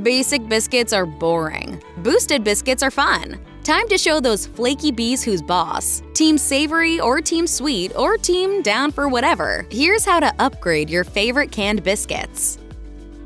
Basic biscuits are boring. Boosted biscuits are fun. Time to show those flaky bees who's boss. Team savory or team sweet or team down for whatever. Here's how to upgrade your favorite canned biscuits.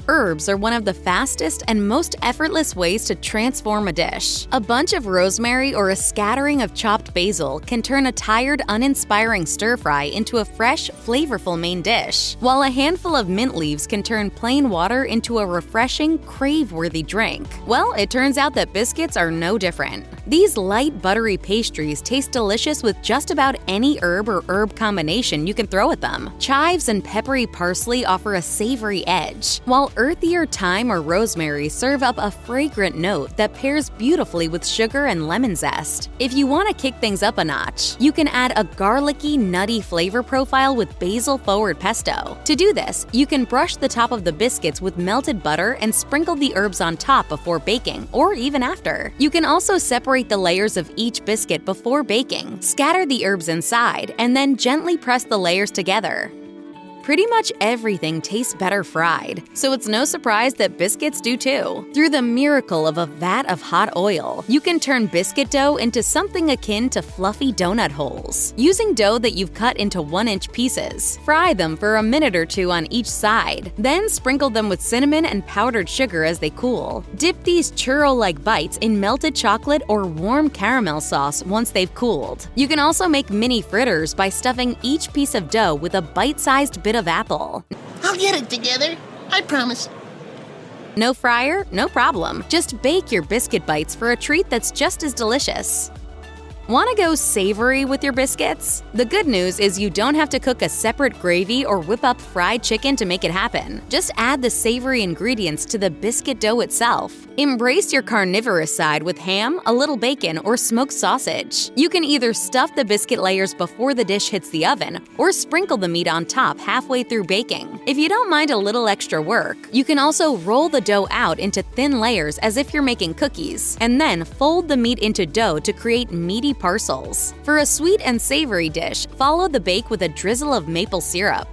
Herbs are one of the fastest and most effortless ways to transform a dish. A bunch of rosemary or a scattering of chopped basil can turn a tired, uninspiring stir-fry into a fresh, flavorful main dish, while a handful of mint leaves can turn plain water into a refreshing, crave-worthy drink. Well, it turns out that biscuits are no different. These light, buttery pastries taste delicious with just about any herb or herb combination you can throw at them. Chives and peppery parsley offer a savory edge, while earthier thyme or rosemary serve up a fragrant note that pairs beautifully with sugar and lemon zest. If you want to kick things up a notch, you can add a garlicky, nutty flavor profile with basil-forward pesto. To do this, you can brush the top of the biscuits with melted butter and sprinkle the herbs on top before baking, or even after. You can also separate the layers of each biscuit before baking, scatter the herbs inside, and then gently press the layers together. Pretty much everything tastes better fried, so it's no surprise that biscuits do too. Through the miracle of a vat of hot oil, you can turn biscuit dough into something akin to fluffy donut holes. Using dough that you've cut into 1-inch pieces, fry them for a minute or two on each side, then sprinkle them with cinnamon and powdered sugar as they cool. Dip these churro-like bites in melted chocolate or warm caramel sauce once they've cooled. You can also make mini fritters by stuffing each piece of dough with a bite-sized bit of apple. I'll get it together, I promise. No fryer? No problem. Just bake your biscuit bites for a treat that's just as delicious. Want to go savory with your biscuits? The good news is you don't have to cook a separate gravy or whip up fried chicken to make it happen. Just add the savory ingredients to the biscuit dough itself. Embrace your carnivorous side with ham, a little bacon, or smoked sausage. You can either stuff the biscuit layers before the dish hits the oven, or sprinkle the meat on top halfway through baking. If you don't mind a little extra work, you can also roll the dough out into thin layers as if you're making cookies, and then fold the meat into dough to create meaty parcels. For a sweet and savory dish, follow the bake with a drizzle of maple syrup.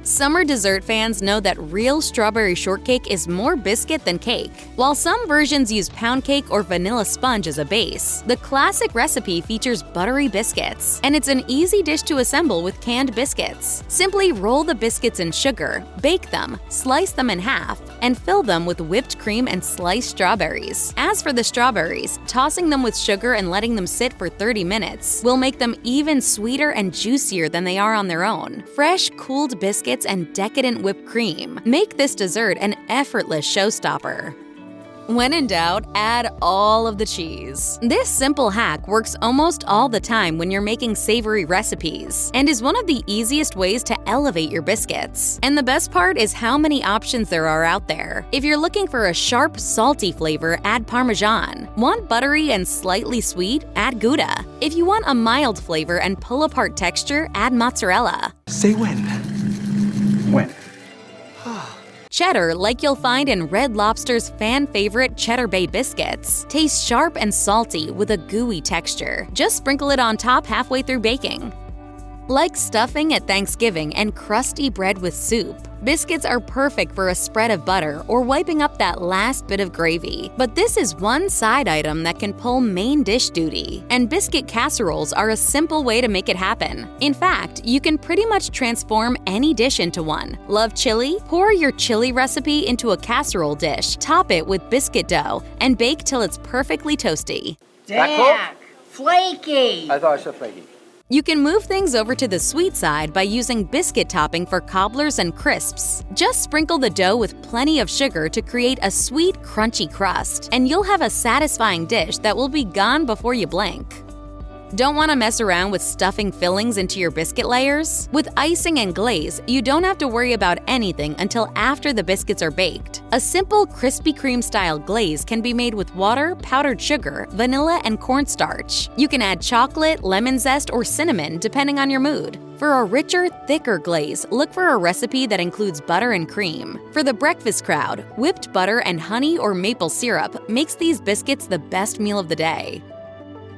Summer dessert fans know that real strawberry shortcake is more biscuit than cake. While some versions use pound cake or vanilla sponge as a base, the classic recipe features buttery biscuits, and it's an easy dish to assemble with canned biscuits. Simply roll the biscuits in sugar, bake them, slice them in half, and fill them with whipped cream and sliced strawberries. As for the strawberries, tossing them with sugar and letting them sit for 30 minutes will make them even sweeter and juicier than they are on their own. Fresh, cooled biscuits and decadent whipped cream make this dessert an effortless showstopper. When in doubt, add all of the cheese. This simple hack works almost all the time when you're making savory recipes, and is one of the easiest ways to elevate your biscuits. And the best part is how many options there are out there. If you're looking for a sharp, salty flavor, add Parmesan. Want buttery and slightly sweet? Add Gouda. If you want a mild flavor and pull-apart texture, add mozzarella. Say when. When? Cheddar, like you'll find in Red Lobster's fan-favorite Cheddar Bay biscuits, tastes sharp and salty with a gooey texture. Just sprinkle it on top halfway through baking. Like stuffing at Thanksgiving and crusty bread with soup, biscuits are perfect for a spread of butter or wiping up that last bit of gravy. But this is one side item that can pull main dish duty, and biscuit casseroles are a simple way to make it happen. In fact, you can pretty much transform any dish into one. Love chili? Pour your chili recipe into a casserole dish, top it with biscuit dough, and bake till it's perfectly toasty. Dak, flaky. I thought I said flaky. You can move things over to the sweet side by using biscuit topping for cobblers and crisps. Just sprinkle the dough with plenty of sugar to create a sweet, crunchy crust, and you'll have a satisfying dish that will be gone before you blink. Don't want to mess around with stuffing fillings into your biscuit layers? With icing and glaze, you don't have to worry about anything until after the biscuits are baked. A simple Krispy Kreme-style glaze can be made with water, powdered sugar, vanilla, and cornstarch. You can add chocolate, lemon zest, or cinnamon depending on your mood. For a richer, thicker glaze, look for a recipe that includes butter and cream. For the breakfast crowd, whipped butter and honey or maple syrup makes these biscuits the best meal of the day.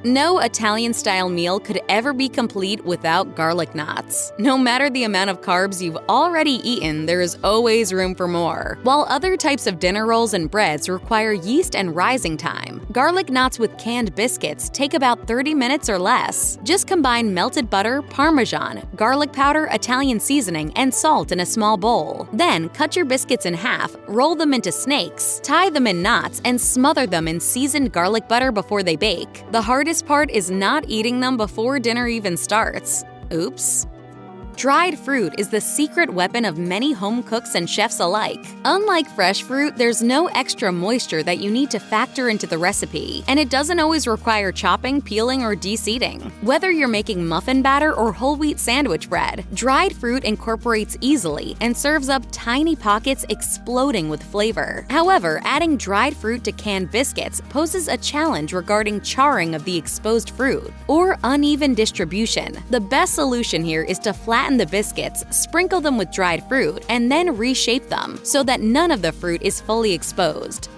No Italian-style meal could ever be complete without garlic knots. No matter the amount of carbs you've already eaten, there is always room for more. While other types of dinner rolls and breads require yeast and rising time, garlic knots with canned biscuits take about 30 minutes or less. Just combine melted butter, Parmesan, garlic powder, Italian seasoning, and salt in a small bowl. Then cut your biscuits in half, roll them into snakes, tie them in knots, and smother them in seasoned garlic butter before they bake. The hardest part is not eating them before dinner even starts. Oops. Dried fruit is the secret weapon of many home cooks and chefs alike. Unlike fresh fruit, there's no extra moisture that you need to factor into the recipe, and it doesn't always require chopping, peeling, or de-seeding. Whether you're making muffin batter or whole wheat sandwich bread, dried fruit incorporates easily and serves up tiny pockets exploding with flavor. However, adding dried fruit to canned biscuits poses a challenge regarding charring of the exposed fruit or uneven distribution. The best solution here is to flatten the biscuits, sprinkle them with dried fruit, and then reshape them so that none of the fruit is fully exposed.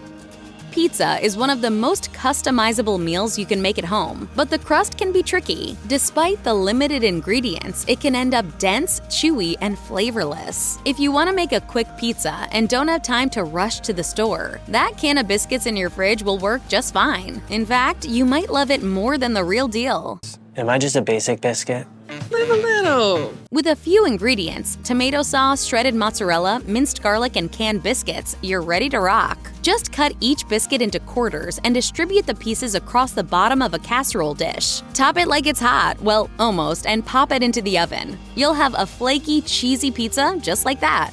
Pizza is one of the most customizable meals you can make at home, but the crust can be tricky. Despite the limited ingredients, it can end up dense, chewy, and flavorless. If you want to make a quick pizza and don't have time to rush to the store, that can of biscuits in your fridge will work just fine. In fact, you might love it more than the real deal. Am I just a basic biscuit? Live a little. With a few ingredients, tomato sauce, shredded mozzarella, minced garlic, and canned biscuits, you're ready to rock. Just cut each biscuit into quarters and distribute the pieces across the bottom of a casserole dish. Top it like it's hot, well, almost, and pop it into the oven. You'll have a flaky, cheesy pizza just like that.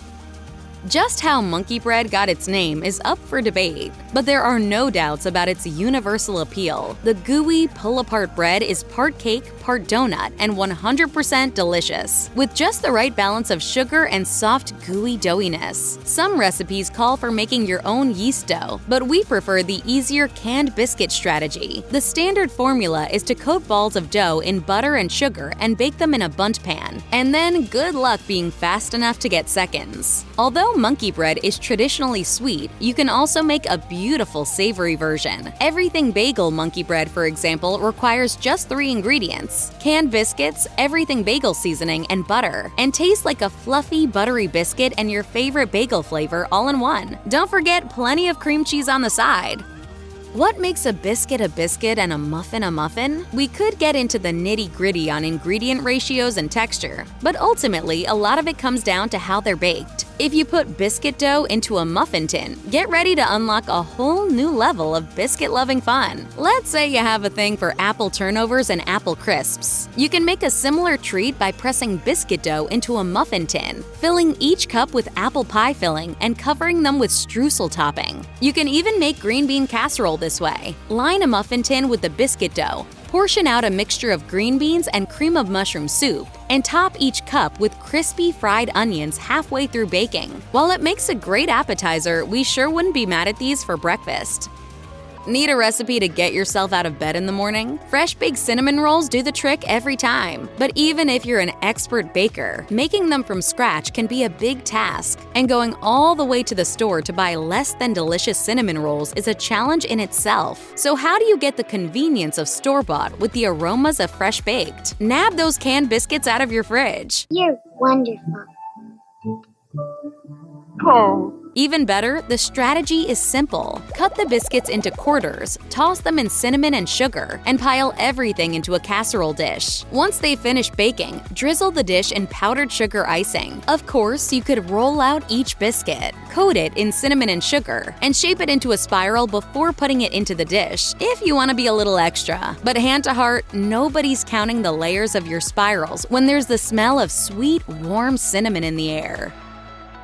Just how monkey bread got its name is up for debate, but there are no doubts about its universal appeal. The gooey, pull-apart bread is part cake, part donut, and 100% delicious, with just the right balance of sugar and soft, gooey doughiness. Some recipes call for making your own yeast dough, but we prefer the easier canned biscuit strategy. The standard formula is to coat balls of dough in butter and sugar and bake them in a bundt pan, and then good luck being fast enough to get seconds. Although monkey bread is traditionally sweet, you can also make a beautiful savory version. Everything bagel monkey bread, for example, requires just 3 ingredients: canned biscuits, everything bagel seasoning, and butter, and tastes like a fluffy, buttery biscuit and your favorite bagel flavor all in one. Don't forget plenty of cream cheese on the side. What makes a biscuit and a muffin a muffin? We could get into the nitty-gritty on ingredient ratios and texture, but ultimately, a lot of it comes down to how they're baked. If you put biscuit dough into a muffin tin, get ready to unlock a whole new level of biscuit-loving fun. Let's say you have a thing for apple turnovers and apple crisps. You can make a similar treat by pressing biscuit dough into a muffin tin, filling each cup with apple pie filling and covering them with streusel topping. You can even make green bean casserole this way. Line a muffin tin with the biscuit dough, portion out a mixture of green beans and cream of mushroom soup, and top each cup with crispy fried onions halfway through baking. While it makes a great appetizer, we sure wouldn't be mad at these for breakfast. Need a recipe to get yourself out of bed in the morning? Fresh baked cinnamon rolls do the trick every time. But even if you're an expert baker, making them from scratch can be a big task. And going all the way to the store to buy less than delicious cinnamon rolls is a challenge in itself. So how do you get the convenience of store-bought with the aromas of fresh baked? Nab those canned biscuits out of your fridge. You're wonderful. Even better, the strategy is simple. Cut the biscuits into quarters, toss them in cinnamon and sugar, and pile everything into a casserole dish. Once they finish baking, drizzle the dish in powdered sugar icing. Of course, you could roll out each biscuit, coat it in cinnamon and sugar, and shape it into a spiral before putting it into the dish, if you want to be a little extra. But hand to heart, nobody's counting the layers of your spirals when there's the smell of sweet, warm cinnamon in the air.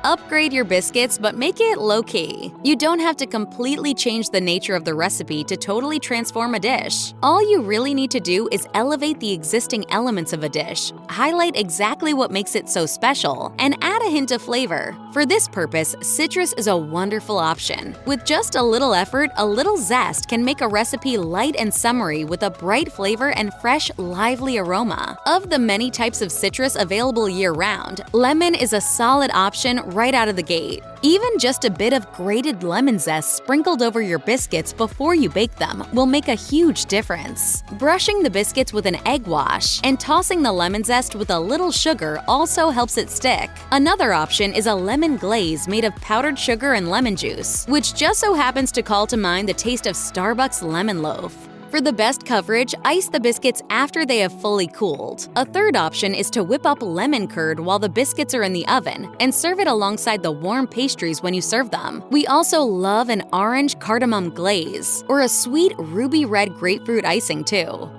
Upgrade your biscuits, but make it low-key. You don't have to completely change the nature of the recipe to totally transform a dish. All you really need to do is elevate the existing elements of a dish, highlight exactly what makes it so special, and add a hint of flavor. For this purpose, citrus is a wonderful option. With just a little effort, a little zest can make a recipe light and summery with a bright flavor and fresh, lively aroma. Of the many types of citrus available year-round, lemon is a solid option right out of the gate. Even just a bit of grated lemon zest sprinkled over your biscuits before you bake them will make a huge difference. Brushing the biscuits with an egg wash and tossing the lemon zest with a little sugar also helps it stick. Another option is a lemon glaze made of powdered sugar and lemon juice, which just so happens to call to mind the taste of Starbucks lemon loaf. For the best coverage, ice the biscuits after they have fully cooled. A third option is to whip up lemon curd while the biscuits are in the oven and serve it alongside the warm pastries when you serve them. We also love an orange cardamom glaze or a sweet ruby red grapefruit icing too.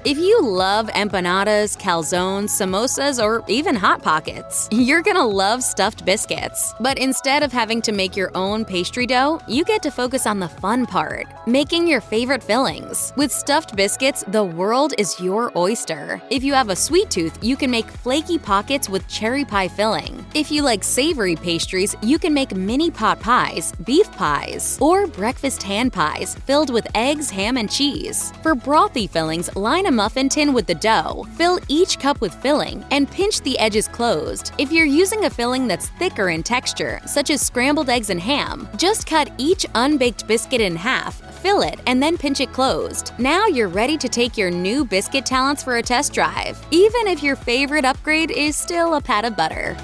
If you love empanadas, calzones, samosas, or even Hot Pockets, you're gonna love stuffed biscuits. But instead of having to make your own pastry dough, you get to focus on the fun part, making your favorite fillings. With stuffed biscuits, the world is your oyster. If you have a sweet tooth, you can make flaky pockets with cherry pie filling. If you like savory pastries, you can make mini pot pies, beef pies, or breakfast hand pies filled with eggs, ham, and cheese. For brothy fillings, line a muffin tin with the dough, fill each cup with filling, and pinch the edges closed. If you're using a filling that's thicker in texture, such as scrambled eggs and ham, just cut each unbaked biscuit in half, fill it, and then pinch it closed. Now you're ready to take your new biscuit talents for a test drive, even if your favorite upgrade is still a pat of butter.